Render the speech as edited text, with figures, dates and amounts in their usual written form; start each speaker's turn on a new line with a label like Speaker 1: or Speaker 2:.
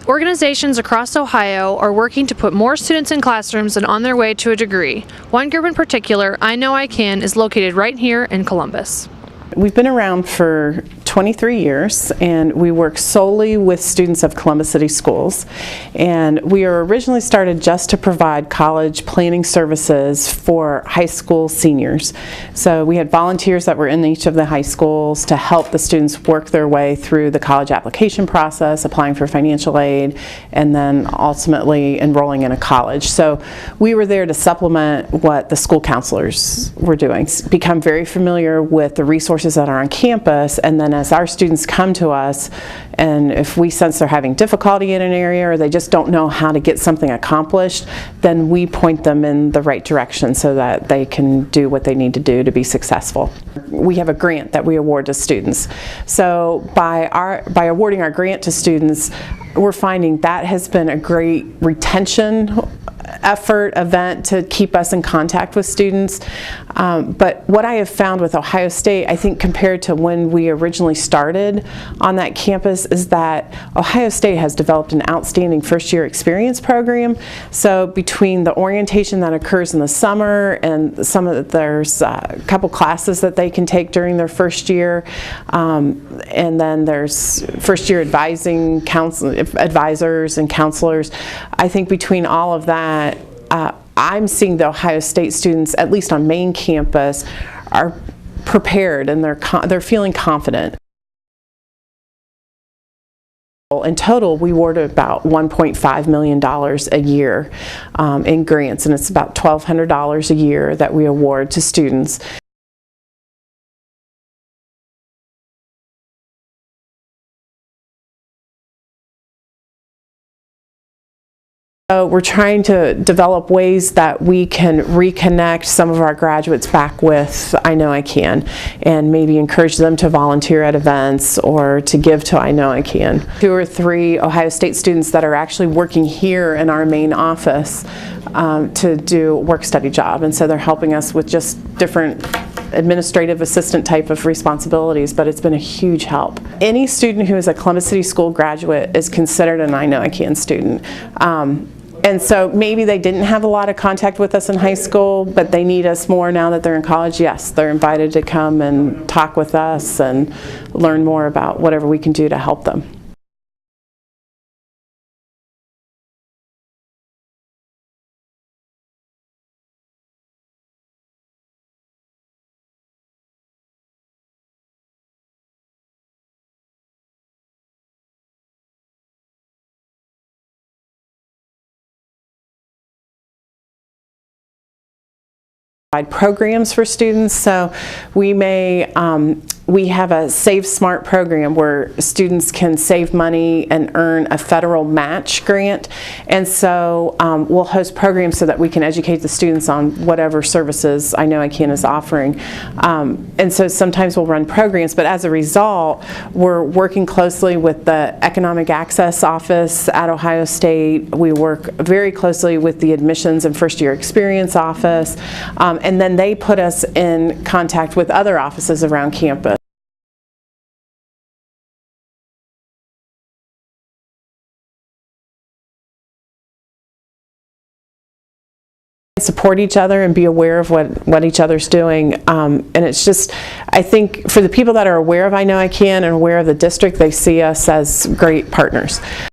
Speaker 1: Organizations across Ohio are working to put more students in classrooms and on their way to a degree. One group in particular, I Know I Can, is located right here in Columbus.
Speaker 2: We've been around for 23 years, and we work solely with students of Columbus City Schools. And we were originally started just to provide college planning services for high school seniors. So we had volunteers that were in each of the high schools to help the students work their way through the college application process, applying for financial aid, and then ultimately enrolling in a college. So we were there to supplement what the school counselors were doing, become very familiar with the resources that are on campus, and then as our students come to us, and if we sense they're having difficulty in an area or they just don't know how to get something accomplished, then we point them in the right direction so that they can do what they need to do to be successful. We have a grant that we award to students. So by awarding our grant to students, we're finding that has been a great retention event to keep us in contact with students. But what I have found with Ohio State, I think compared to when we originally started on that campus, is that Ohio State has developed an outstanding first-year experience program. So between the orientation that occurs in the summer and there's a couple classes that they can take during their first year, and then there's first-year advisors and counselors. I think between all of that, I'm seeing the Ohio State students, at least on main campus, are prepared and they're feeling confident. In total, we award about $1.5 million a year in grants, and it's about $1,200 a year that we award to students. So we're trying to develop ways that we can reconnect some of our graduates back with I Know I Can, and maybe encourage them to volunteer at events or to give to I Know I Can. 2 or 3 Ohio State students that are actually working here in our main office to do a work-study job, and so they're helping us with just different administrative assistant type of responsibilities, but it's been a huge help. Any student who is a Columbus City School graduate is considered an I Know I Can student. And so maybe they didn't have a lot of contact with us in high school, but they need us more now that they're in college. Yes, they're invited to come and talk with us and learn more about whatever we can do to help them. Programs for students. So we have a Save Smart program where students can save money and earn a federal match grant, and so we'll host programs so that we can educate the students on whatever services I Know I Can is offering. And so sometimes we'll run programs, but as a result, we're working closely with the Economic Access Office at Ohio State. We work very closely with the Admissions and First Year Experience Office, and then they put us in contact with other offices around campus. Support each other and be aware of what each other's doing, and it's just, I think for the people that are aware of I Know I Can and aware of the district, they see us as great partners.